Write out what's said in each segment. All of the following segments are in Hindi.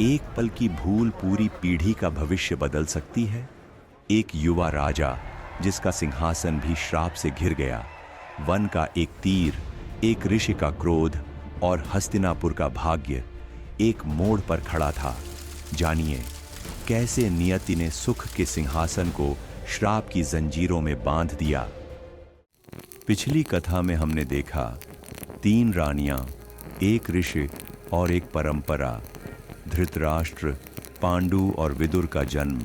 एक पल की भूल पूरी पीढ़ी का भविष्य बदल सकती है। एक युवा राजा जिसका सिंहासन भी श्राप से घिर गया, वन का एक तीर, एक ऋषि का क्रोध और हस्तिनापुर का भाग्य एक मोड़ पर खड़ा था। जानिए कैसे नियति ने सुख के सिंहासन को श्राप की जंजीरों में बांध दिया। पिछली कथा में हमने देखा 3 रानियां, एक ऋषि और एक परंपरा, धृतराष्ट्र, पांडु और विदुर का जन्म,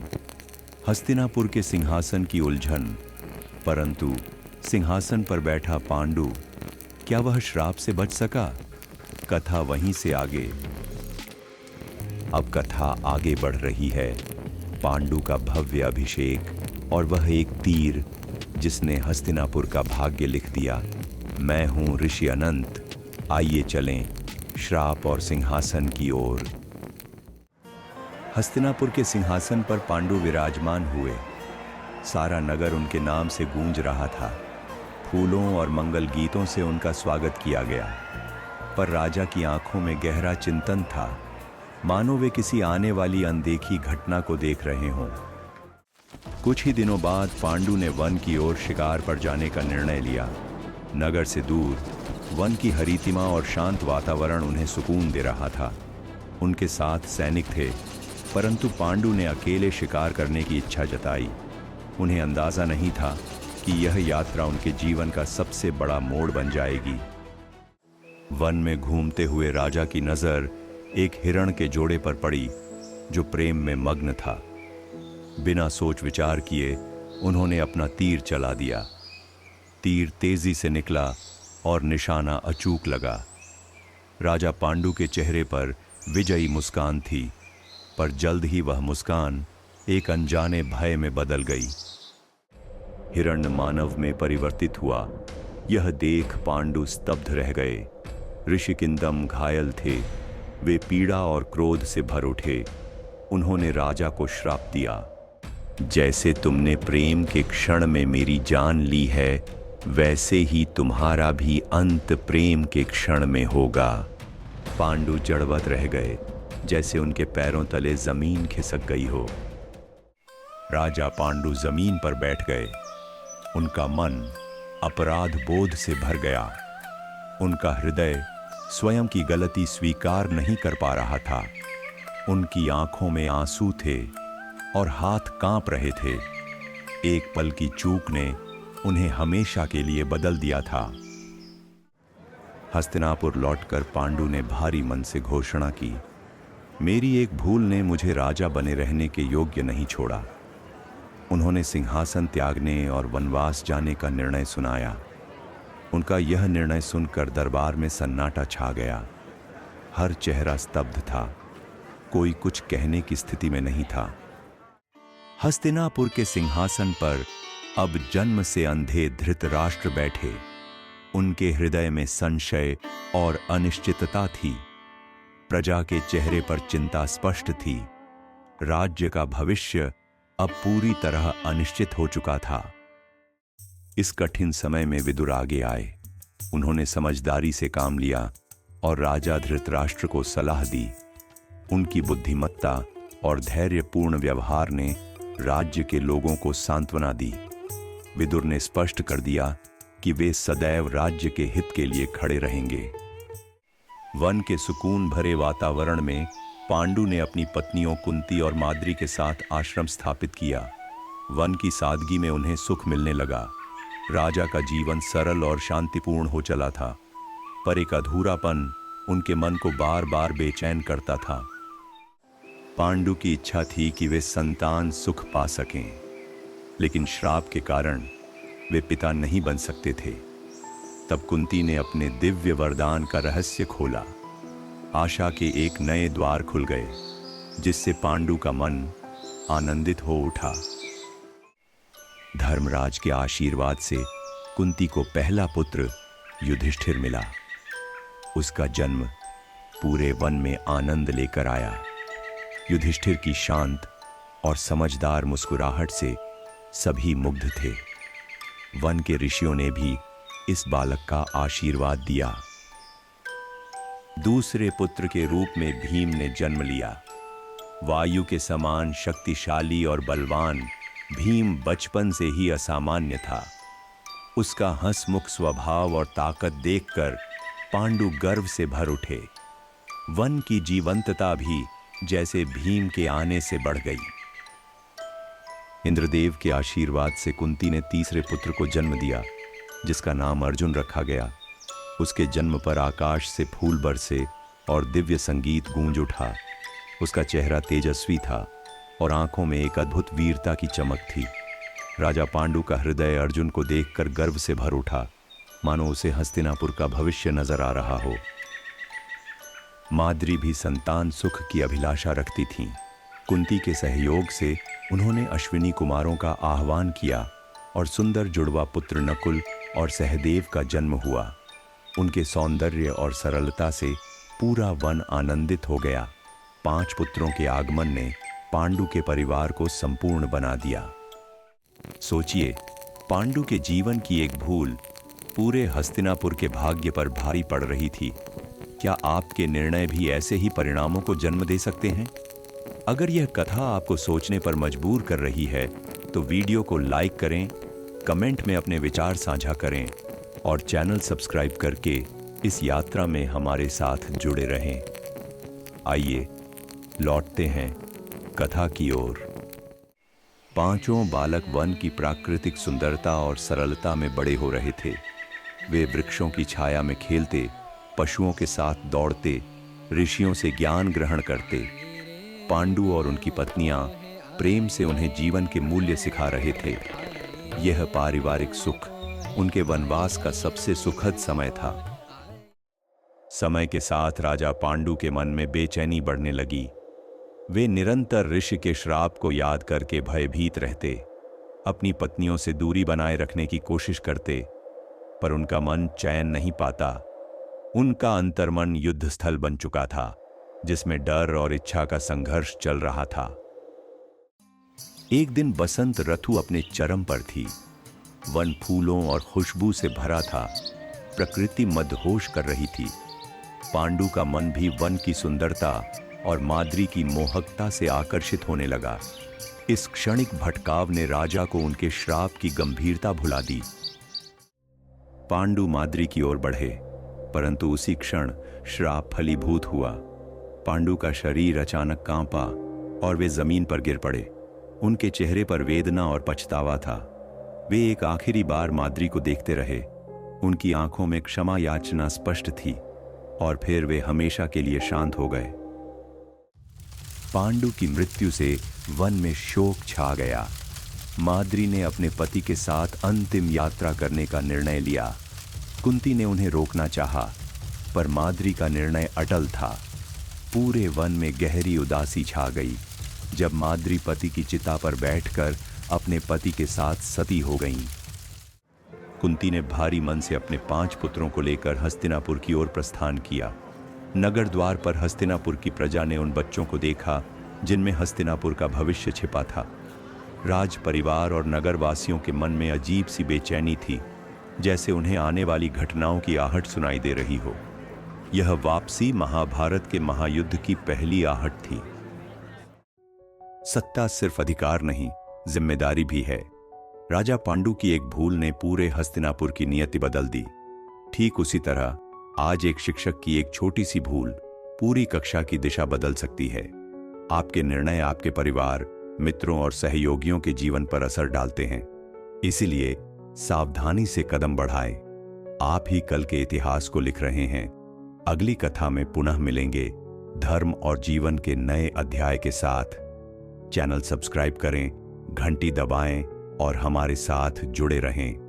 हस्तिनापुर के सिंहासन की उलझन। परंतु सिंहासन पर बैठा पांडु, क्या वह श्राप से बच सका? कथा वहीं से आगे। अब कथा आगे बढ़ रही है। पांडु का भव्य अभिषेक और वह एक तीर जिसने हस्तिनापुर का भाग्य लिख दिया। मैं हूं ऋषि अनंत, आइए चलें श्राप और सिंहासन की ओर। हस्तिनापुर के सिंहासन पर पांडु विराजमान हुए। सारा नगर उनके नाम से गूंज रहा था। फूलों और मंगल गीतों से उनका स्वागत किया गया। पर राजा की आंखों में गहरा चिंतन था, मानो वे किसी आने वाली अनदेखी घटना को देख रहे हों। कुछ ही दिनों बाद पांडु ने वन की ओर शिकार पर जाने का निर्णय लिया। नगर से दूर वन की हरितिमा और शांत वातावरण उन्हें सुकून दे रहा था। उनके साथ सैनिक थे, परंतु पांडु ने अकेले शिकार करने की इच्छा जताई। उन्हें अंदाजा नहीं था कि यह यात्रा उनके जीवन का सबसे बड़ा मोड़ बन जाएगी। वन में घूमते हुए राजा की नजर एक हिरण के जोड़े पर पड़ी जो प्रेम में मग्न था। बिना सोच विचार किए उन्होंने अपना तीर चला दिया। तीर तेजी से निकला और निशाना अचूक लगा। राजा पांडु के चेहरे पर विजयी मुस्कान थी, पर जल्द ही वह मुस्कान एक अनजाने भय में बदल गई। हिरण मानव में परिवर्तित हुआ। यह देख पांडु स्तब्ध रह गए। ऋषिकिंदम घायल थे। वे पीड़ा और क्रोध से भर उठे। उन्होंने राजा को श्राप दिया, जैसे तुमने प्रेम के क्षण में मेरी जान ली है, वैसे ही तुम्हारा भी अंत प्रेम के क्षण में होगा। पांडु जड़वत रह गए, जैसे उनके पैरों तले जमीन खिसक गई हो। राजा पांडु जमीन पर बैठ गए। उनका मन अपराध बोध से भर गया। उनका हृदय स्वयं की गलती स्वीकार नहीं कर पा रहा था। उनकी आंखों में आंसू थे और हाथ कांप रहे थे। एक पल की चूक ने उन्हें हमेशा के लिए बदल दिया था। हस्तिनापुर लौटकर पांडु ने भारी मन से घोषणा की, मेरी एक भूल ने मुझे राजा बने रहने के योग्य नहीं छोड़ा। उन्होंने सिंहासन त्यागने और वनवास जाने का निर्णय सुनाया। उनका यह निर्णय सुनकर दरबार में सन्नाटा छा गया। हर चेहरा स्तब्ध था। कोई कुछ कहने की स्थिति में नहीं था। हस्तिनापुर के सिंहासन पर अब जन्म से अंधे धृतराष्ट्र बैठे। उनके हृदय में संशय और अनिश्चितता थी। प्रजा के चेहरे पर चिंता स्पष्ट थी। राज्य का भविष्य अब पूरी तरह अनिश्चित हो चुका था। इस कठिन समय में विदुर आगे आए। उन्होंने समझदारी से काम लिया और राजा धृतराष्ट्र को सलाह दी। उनकी बुद्धिमत्ता और धैर्यपूर्ण व्यवहार ने राज्य के लोगों को सांत्वना दी। विदुर ने स्पष्ट कर दिया कि वे सदैव राज्य के हित के लिए खड़े रहेंगे। वन के सुकून भरे वातावरण में पांडु ने अपनी पत्नियों कुंती और माद्री के साथ आश्रम स्थापित किया। वन की सादगी में उन्हें सुख मिलने लगा। राजा का जीवन सरल और शांतिपूर्ण हो चला था, पर एक अधूरापन उनके मन को बार बार बेचैन करता था। पांडु की इच्छा थी कि वे संतान सुख पा सकें, लेकिन श्राप के कारण वे पिता नहीं बन सकते थे। तब कुंती ने अपने दिव्य वरदान का रहस्य खोला। आशा के एक नए द्वार खुल गए, जिससे पांडु का मन आनंदित हो उठा। धर्मराज के आशीर्वाद से कुंती को पहला पुत्र युधिष्ठिर मिला। उसका जन्म पूरे वन में आनंद लेकर आया। युधिष्ठिर की शांत और समझदार मुस्कुराहट से सभी मुग्ध थे। वन के ऋषियों ने भी इस बालक का आशीर्वाद दिया। दूसरे पुत्र के रूप में भीम ने जन्म लिया। वायु के समान शक्तिशाली और बलवान भीम बचपन से ही असामान्य था। उसका हंसमुख स्वभाव और ताकत देखकर पांडु गर्व से भर उठे। वन की जीवंतता भी जैसे भीम के आने से बढ़ गई। इंद्रदेव के आशीर्वाद से कुंती ने तीसरे पुत्र को जन्म दिया, जिसका नाम अर्जुन रखा गया। उसके जन्म पर आकाश से फूल बरसे और दिव्य संगीत गूंज उठा। उसका चेहरा तेजस्वी था और आंखों में एक अद्भुत वीरता की चमक थी। राजा पांडु का हृदय अर्जुन को देखकर गर्व से भर उठा, मानो उसे हस्तिनापुर का भविष्य नजर आ रहा हो। माद्री भी संतान सुख की अभिलाषा रखती थीं। कुंती के सहयोग से उन्होंने अश्विनी कुमारों का आह्वान किया और सुंदर जुड़वा पुत्र नकुल और सहदेव का जन्म हुआ। उनके सौंदर्य और सरलता से पूरा वन आनंदित हो गया। 5 पुत्रों के आगमन ने पांडु के परिवार को संपूर्ण बना दिया। सोचिए, पांडु के जीवन की एक भूल पूरे हस्तिनापुर के भाग्य पर भारी पड़ रही थी। क्या आपके निर्णय भी ऐसे ही परिणामों को जन्म दे सकते हैं? अगर यह कथा आपको सोचने पर मजबूर कर रही है तो वीडियो को लाइक करें, कमेंट में अपने विचार साझा करें और चैनल सब्सक्राइब करके इस यात्रा में हमारे साथ जुड़े रहें। आइए लौटते हैं कथा की ओर। 5 बालक वन की प्राकृतिक सुंदरता और सरलता में बड़े हो रहे थे। वे वृक्षों की छाया में खेलते, पशुओं के साथ दौड़ते, ऋषियों से ज्ञान ग्रहण करते। पांडु और उनकी पत्नियां प्रेम से उन्हें जीवन के मूल्य सिखा रहे थे। यह पारिवारिक सुख उनके वनवास का सबसे सुखद समय था। समय के साथ राजा पांडु के मन में बेचैनी बढ़ने लगी। वे निरंतर ऋषि के श्राप को याद करके भयभीत रहते, अपनी पत्नियों से दूरी बनाए रखने की कोशिश करते, पर उनका मन चैन नहीं पाता। उनका अंतर्मन युद्ध स्थल बन चुका था, जिसमें डर और इच्छा का संघर्ष चल रहा था। एक दिन बसंत ऋतु अपने चरम पर थी। वन फूलों और खुशबू से भरा था। प्रकृति मदहोश कर रही थी। पांडु का मन भी वन की सुंदरता और माद्री की मोहकता से आकर्षित होने लगा। इस क्षणिक भटकाव ने राजा को उनके श्राप की गंभीरता भुला दी। पांडु माद्री की ओर बढ़े, परंतु उसी क्षण श्राप फलीभूत हुआ। पांडु का शरीर अचानक कांपा और वे जमीन पर गिर पड़े। उनके चेहरे पर वेदना और पछतावा था। वे एक आखिरी बार माद्री को देखते रहे। उनकी आंखों में क्षमा याचना स्पष्ट थी और फिर वे हमेशा के लिए शांत हो गए। पांडु की मृत्यु से वन में शोक छा गया। माद्री ने अपने पति के साथ अंतिम यात्रा करने का निर्णय लिया। कुंती ने उन्हें रोकना चाहा, पर माद्री का निर्णय अटल था। पूरे वन में गहरी उदासी छा गई जब माद्री पति की चिता पर बैठकर अपने पति के साथ सती हो गईं। कुंती ने भारी मन से अपने 5 पुत्रों को लेकर हस्तिनापुर की ओर प्रस्थान किया। नगर द्वार पर हस्तिनापुर की प्रजा ने उन बच्चों को देखा जिनमें हस्तिनापुर का भविष्य छिपा था। राज परिवार और नगरवासियों के मन में अजीब सी बेचैनी थी, जैसे उन्हें आने वाली घटनाओं की आहट सुनाई दे रही हो। यह वापसी महाभारत के महायुद्ध की पहली आहट थी। सत्ता सिर्फ अधिकार नहीं, जिम्मेदारी भी है। राजा पांडु की एक भूल ने पूरे हस्तिनापुर की नियति बदल दी। ठीक उसी तरह आज एक शिक्षक की एक छोटी सी भूल पूरी कक्षा की दिशा बदल सकती है। आपके निर्णय आपके परिवार, मित्रों और सहयोगियों के जीवन पर असर डालते हैं। इसीलिए सावधानी से कदम बढ़ाएं। आप ही कल के इतिहास को लिख रहे हैं। अगली कथा में पुनः मिलेंगे धर्म और जीवन के नए अध्याय के साथ। चैनल सब्सक्राइब करें, घंटी दबाएं और हमारे साथ जुड़े रहें।